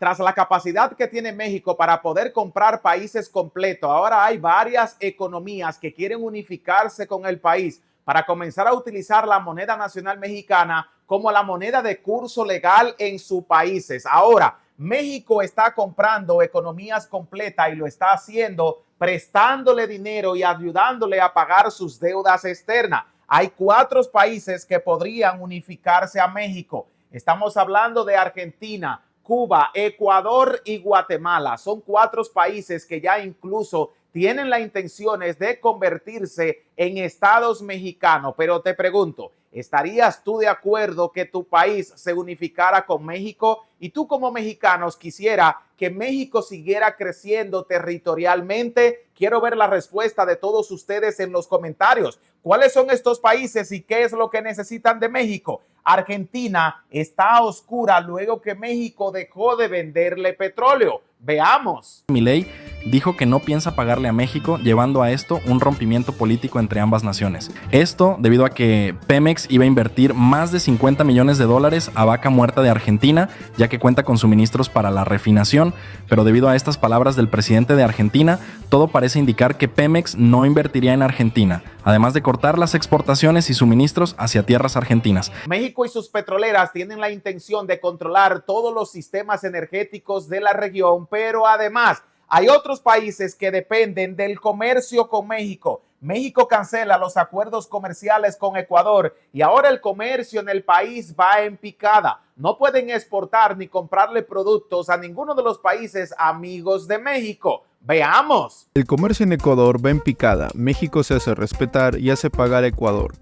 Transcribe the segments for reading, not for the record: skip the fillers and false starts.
Tras la capacidad que tiene México para poder comprar países completos, ahora hay varias economías que quieren unificarse con el país para comenzar a utilizar la moneda nacional mexicana como la moneda de curso legal en sus países. Ahora, México está comprando economías completas y lo está haciendo prestándole dinero y ayudándole a pagar sus deudas externas. Hay 4 países que podrían unificarse a México. Estamos hablando de Argentina, Cuba, Ecuador y Guatemala. Son 4 países que ya incluso tienen las intenciones de convertirse en estados mexicanos. Pero te pregunto, ¿estarías tú de acuerdo que tu país se unificara con México? Y tú como mexicanos quisiera que México siguiera creciendo territorialmente. Quiero ver la respuesta de todos ustedes en los comentarios. ¿Cuáles son estos países y qué es lo que necesitan de México? Argentina está a oscura luego que México dejó de venderle petróleo. Veamos. Milei dijo que no piensa pagarle a México, llevando a esto un rompimiento político entre ambas naciones. Esto debido a que Pemex iba a invertir más de 50 millones de dólares a Vaca Muerta de Argentina, ya que cuenta con suministros para la refinación, pero debido a estas palabras del presidente de Argentina, todo parece indicar que Pemex no invertiría en Argentina, además de cortar las exportaciones y suministros hacia tierras argentinas. México y sus petroleras tienen la intención de controlar todos los sistemas energéticos de la región, pero además hay otros países que dependen del comercio con México. México cancela los acuerdos comerciales con Ecuador y ahora el comercio en el país va en picada. No pueden exportar ni comprarle productos a ninguno de los países amigos de México. Veamos. El comercio en Ecuador va en picada. México se hace respetar y hace pagar a Ecuador.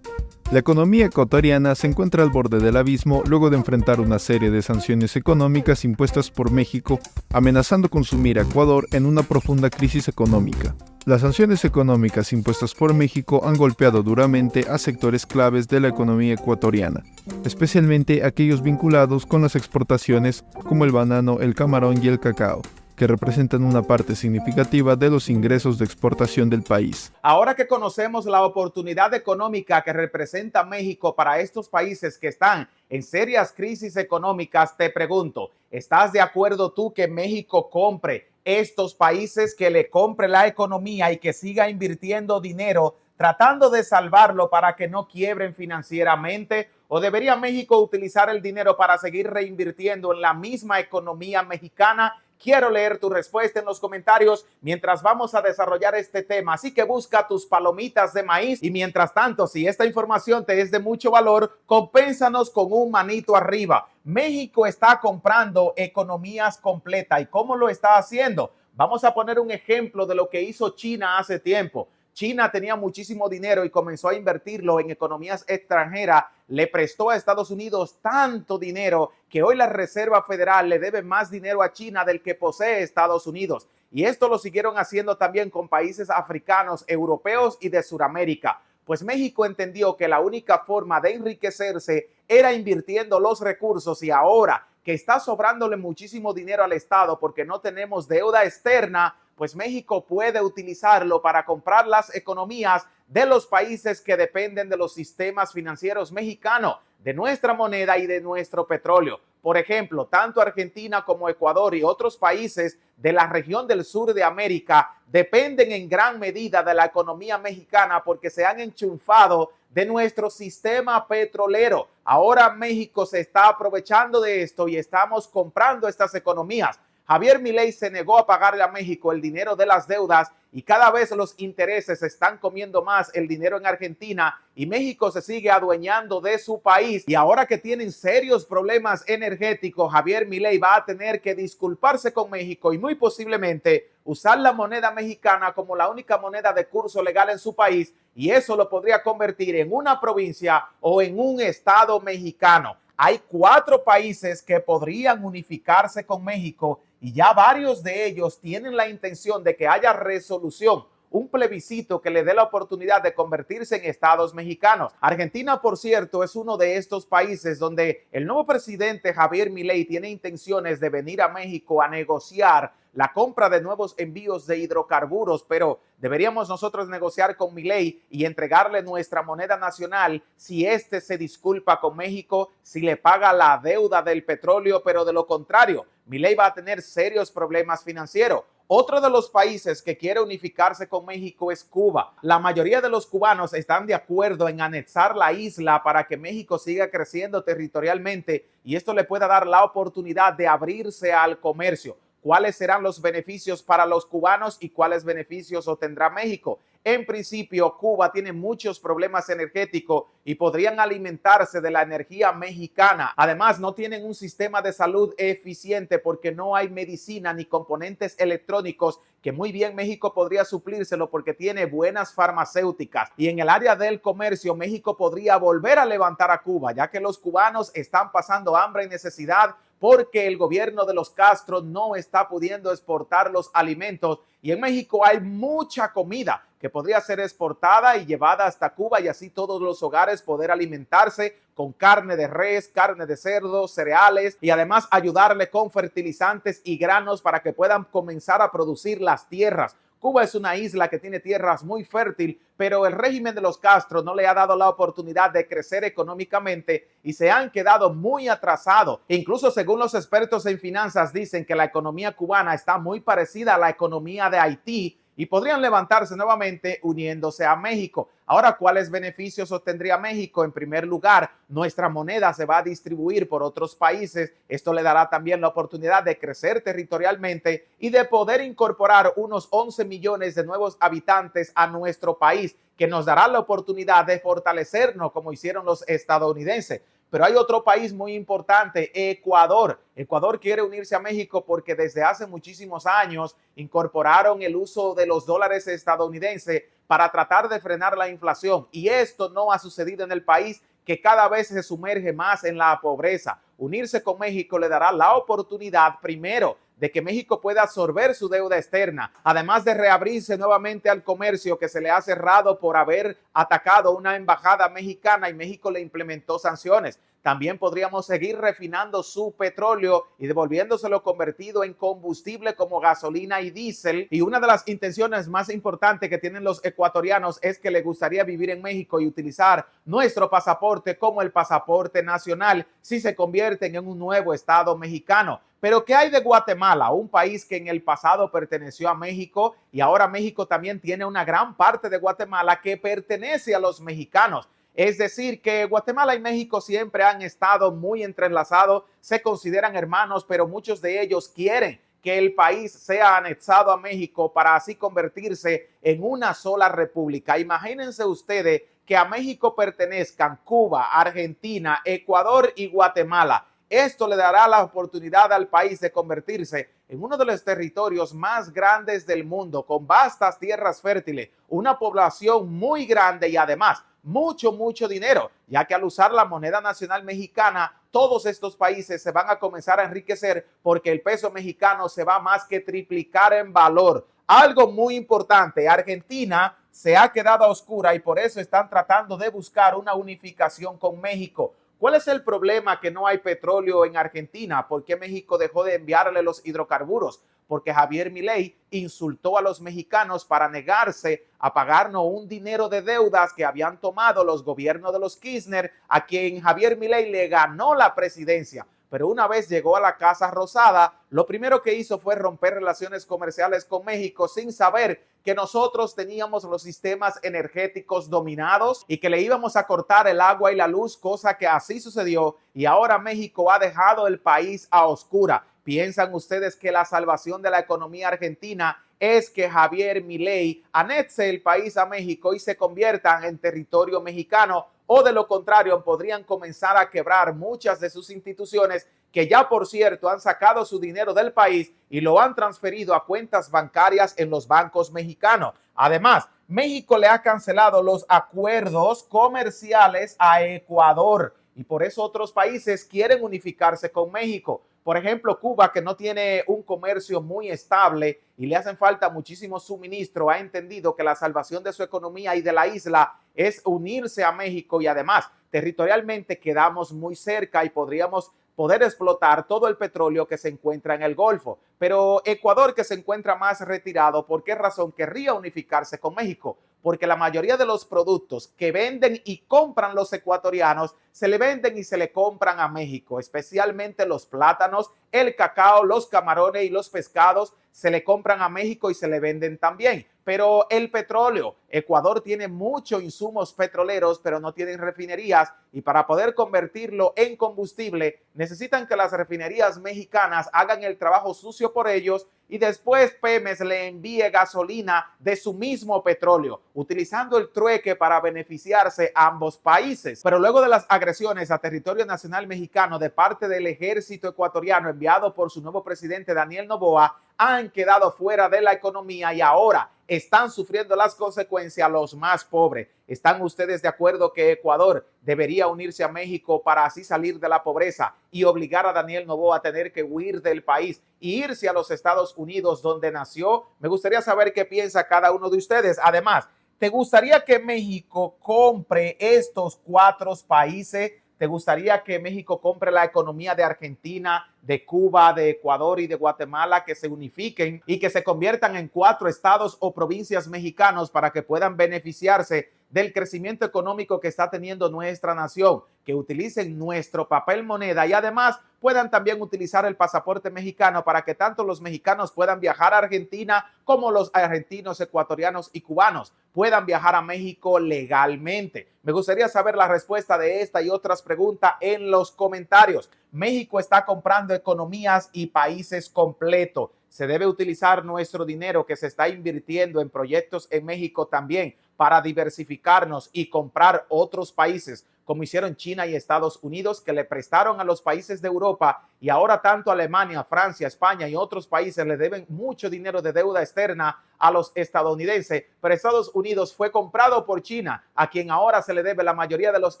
La economía ecuatoriana se encuentra al borde del abismo luego de enfrentar una serie de sanciones económicas impuestas por México, amenazando con sumir a Ecuador en una profunda crisis económica. Las sanciones económicas impuestas por México han golpeado duramente a sectores claves de la economía ecuatoriana, especialmente aquellos vinculados con las exportaciones como el banano, el camarón y el cacao, que representan una parte significativa de los ingresos de exportación del país. Ahora que conocemos la oportunidad económica que representa México para estos países que están en serias crisis económicas, te pregunto, ¿estás de acuerdo tú que México compre estos países, que le compre la economía y que siga invirtiendo dinero tratando de salvarlo para que no quiebren financieramente? ¿O debería México utilizar el dinero para seguir reinvirtiendo en la misma economía mexicana? Quiero leer tu respuesta en los comentarios mientras vamos a desarrollar este tema. Así que busca tus palomitas de maíz y mientras tanto, si esta información te es de mucho valor, compénsanos con un manito arriba. México está comprando economías completas. ¿Y cómo lo está haciendo? Vamos a poner un ejemplo de lo que hizo China hace tiempo. China tenía muchísimo dinero y comenzó a invertirlo en economías extranjeras. Le prestó a Estados Unidos tanto dinero que hoy la Reserva Federal le debe más dinero a China del que posee Estados Unidos. Y esto lo siguieron haciendo también con países africanos, europeos y de Sudamérica. Pues México entendió que la única forma de enriquecerse era invirtiendo los recursos y ahora que está sobrándole muchísimo dinero al Estado porque no tenemos deuda externa, pues México puede utilizarlo para comprar las economías de los países que dependen de los sistemas financieros mexicanos, de nuestra moneda y de nuestro petróleo. Por ejemplo, tanto Argentina como Ecuador y otros países de la región del sur de América dependen en gran medida de la economía mexicana porque se han enchufado de nuestro sistema petrolero. Ahora México se está aprovechando de esto y estamos comprando estas economías. Javier Milei se negó a pagarle a México el dinero de las deudas y cada vez los intereses están comiendo más el dinero en Argentina y México se sigue adueñando de su país. Y ahora que tienen serios problemas energéticos, Javier Milei va a tener que disculparse con México y muy posiblemente usar la moneda mexicana como la única moneda de curso legal en su país y eso lo podría convertir en una provincia o en un estado mexicano. Hay 4 países que podrían unificarse con México y ya varios de ellos tienen la intención de que haya resolución un plebiscito que le dé la oportunidad de convertirse en estados mexicanos. Argentina, por cierto, es uno de estos países donde el nuevo presidente Javier Milei tiene intenciones de venir a México a negociar la compra de nuevos envíos de hidrocarburos, pero deberíamos nosotros negociar con Milei y entregarle nuestra moneda nacional si éste se disculpa con México, si le paga la deuda del petróleo, pero de lo contrario, Milei va a tener serios problemas financieros. Otro de los países que quiere unificarse con México es Cuba. La mayoría de los cubanos están de acuerdo en anexar la isla para que México siga creciendo territorialmente y esto le pueda dar la oportunidad de abrirse al comercio. ¿Cuáles serán los beneficios para los cubanos y cuáles beneficios obtendrá México? En principio, Cuba tiene muchos problemas energéticos y podrían alimentarse de la energía mexicana. Además, no tienen un sistema de salud eficiente porque no hay medicina ni componentes electrónicos que muy bien México podría suplírselo porque tiene buenas farmacéuticas. Y en el área del comercio, México podría volver a levantar a Cuba, ya que los cubanos están pasando hambre y necesidad porque el gobierno de los Castro no está pudiendo exportar los alimentos y en México hay mucha comida que podría ser exportada y llevada hasta Cuba y así todos los hogares poder alimentarse con carne de res, carne de cerdo, cereales y además ayudarle con fertilizantes y granos para que puedan comenzar a producir las tierras. Cuba es una isla que tiene tierras muy fértil, pero el régimen de los Castro no le ha dado la oportunidad de crecer económicamente y se han quedado muy atrasados. Incluso según los expertos en finanzas dicen que la economía cubana está muy parecida a la economía de Haití y podrían levantarse nuevamente uniéndose a México. Ahora, ¿cuáles beneficios obtendría México? En primer lugar, nuestra moneda se va a distribuir por otros países. Esto le dará también la oportunidad de crecer territorialmente y de poder incorporar unos 11 millones de nuevos habitantes a nuestro país, que nos dará la oportunidad de fortalecernos como hicieron los estadounidenses. Pero hay otro país muy importante, Ecuador. Ecuador quiere unirse a México porque desde hace muchísimos años incorporaron el uso de los dólares estadounidenses para tratar de frenar la inflación. Y esto no ha sucedido en el país, que cada vez se sumerge más en la pobreza. Unirse con México le dará la oportunidad, primero, de que México pueda absorber su deuda externa, además de reabrirse nuevamente al comercio que se le ha cerrado por haber atacado una embajada mexicana y México le implementó sanciones. También podríamos seguir refinando su petróleo y devolviéndoselo convertido en combustible como gasolina y diésel. Y una de las intenciones más importantes que tienen los ecuatorianos es que les gustaría vivir en México y utilizar nuestro pasaporte como el pasaporte nacional si se convierten en un nuevo estado mexicano. Pero ¿qué hay de Guatemala? Un país que en el pasado perteneció a México y ahora México también tiene una gran parte de Guatemala que pertenece a los mexicanos. Es decir, que Guatemala y México siempre han estado muy entrelazados, se consideran hermanos, pero muchos de ellos quieren que el país sea anexado a México para así convertirse en una sola república. Imagínense ustedes que a México pertenezcan Cuba, Argentina, Ecuador y Guatemala. Esto le dará la oportunidad al país de convertirse en uno de los territorios más grandes del mundo, con vastas tierras fértiles, una población muy grande y además mucho dinero, ya que al usar la moneda nacional mexicana, todos estos países se van a comenzar a enriquecer porque el peso mexicano se va más que triplicar en valor. Algo muy importante, Argentina se ha quedado a oscura y por eso están tratando de buscar una unificación con México. ¿Cuál es el problema? Que no hay petróleo en Argentina. ¿Por qué México dejó de enviarle los hidrocarburos? Porque Javier Milei insultó a los mexicanos para negarse a pagarnos un dinero de deudas que habían tomado los gobiernos de los Kirchner, a quien Javier Milei le ganó la presidencia. Pero una vez llegó a la Casa Rosada, lo primero que hizo fue romper relaciones comerciales con México sin saber que nosotros teníamos los sistemas energéticos dominados y que le íbamos a cortar el agua y la luz, cosa que así sucedió y ahora México ha dejado el país a oscura. ¿Piensan ustedes que la salvación de la economía argentina es que Javier Milei anexe el país a México y se conviertan en territorio mexicano? O de lo contrario, podrían comenzar a quebrar muchas de sus instituciones que ya, por cierto, han sacado su dinero del país y lo han transferido a cuentas bancarias en los bancos mexicanos. Además, México le ha cancelado los acuerdos comerciales a Ecuador y por eso otros países quieren unificarse con México, Por ejemplo, Cuba, que no tiene un comercio muy estable y le hacen falta muchísimo suministro, ha entendido que la salvación de su economía y de la isla es unirse a México, y además territorialmente quedamos muy cerca y podríamos poder explotar todo el petróleo que se encuentra en el Golfo. Pero Ecuador, que se encuentra más retirado, ¿por qué razón querría unificarse con México? Porque la mayoría de los productos que venden y compran los ecuatorianos se le venden y se le compran a México, especialmente los plátanos, el cacao, los camarones y los pescados se le compran a México y se le venden también. Pero el petróleo, Ecuador tiene muchos insumos petroleros, pero no tienen refinerías, y para poder convertirlo en combustible necesitan que las refinerías mexicanas hagan el trabajo sucio por ellos y después Pemex le envíe gasolina de su mismo petróleo, utilizando el trueque para beneficiarse a ambos países. Pero luego de las agresiones a territorio nacional mexicano de parte del ejército ecuatoriano enviado por su nuevo presidente Daniel Noboa, han quedado fuera de la economía y ahora están sufriendo las consecuencias los más pobres. ¿Están ustedes de acuerdo que Ecuador debería unirse a México para así salir de la pobreza y obligar a Daniel Noboa a tener que huir del país y irse a los Estados Unidos donde nació? Me gustaría saber qué piensa cada uno de ustedes. Además, ¿te gustaría que México compre estos 4 países? ¿Te gustaría que México compre la economía de Argentina, de Cuba, de Ecuador y de Guatemala, que se unifiquen y que se conviertan en 4 estados o provincias mexicanos para que puedan beneficiarse del crecimiento económico que está teniendo nuestra nación, que utilicen nuestro papel moneda y además puedan también utilizar el pasaporte mexicano para que tanto los mexicanos puedan viajar a Argentina como los argentinos, ecuatorianos y cubanos puedan viajar a México legalmente? Me gustaría saber la respuesta de esta y otras preguntas en los comentarios. México está comprando economías y países completos. Se debe utilizar nuestro dinero que se está invirtiendo en proyectos en México también para diversificarnos y comprar otros países, como hicieron China y Estados Unidos, que le prestaron a los países de Europa, y ahora tanto Alemania, Francia, España y otros países le deben mucho dinero de deuda externa a los estadounidenses, pero Estados Unidos fue comprado por China, a quien ahora se le debe la mayoría de los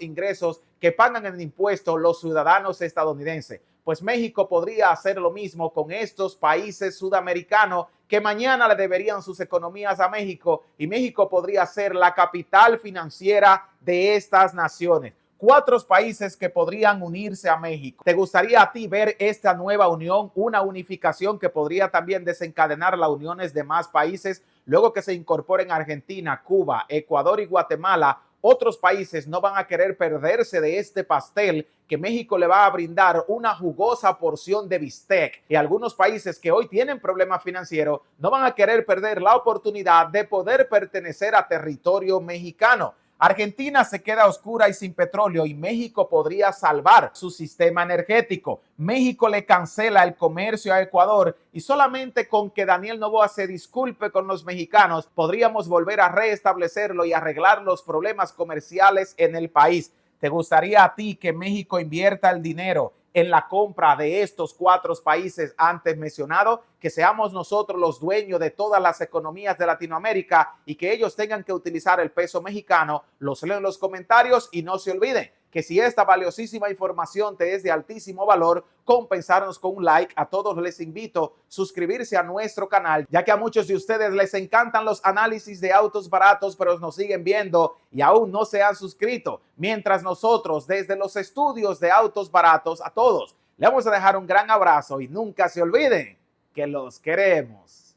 ingresos que pagan en impuestos los ciudadanos estadounidenses. Pues México podría hacer lo mismo con estos países sudamericanos que mañana le deberían sus economías a México, y México podría ser la capital financiera de estas naciones. 4 países que podrían unirse a México. ¿Te gustaría a ti ver esta nueva unión, una unificación que podría también desencadenar las uniones de más países? Luego que se incorporen Argentina, Cuba, Ecuador y Guatemala, otros países no van a querer perderse de este pastel que México le va a brindar una jugosa porción de bistec. Y algunos países que hoy tienen problemas financieros no van a querer perder la oportunidad de poder pertenecer a territorio mexicano. Argentina se queda oscura y sin petróleo y México podría salvar su sistema energético. México le cancela el comercio a Ecuador y solamente con que Daniel Noboa se disculpe con los mexicanos podríamos volver a restablecerlo y arreglar los problemas comerciales en el país. ¿Te gustaría a ti que México invierta el dinero en la compra de estos 4 países antes mencionados, que seamos nosotros los dueños de todas las economías de Latinoamérica y que ellos tengan que utilizar el peso mexicano? Los leo en los comentarios y no se olviden que si esta valiosísima información te es de altísimo valor, compensarnos con un like. A todos les invito a suscribirse a nuestro canal, ya que a muchos de ustedes les encantan los análisis de autos baratos, pero nos siguen viendo y aún no se han suscrito. Mientras nosotros desde los estudios de autos baratos a todos le vamos a dejar un gran abrazo y nunca se olviden que los queremos.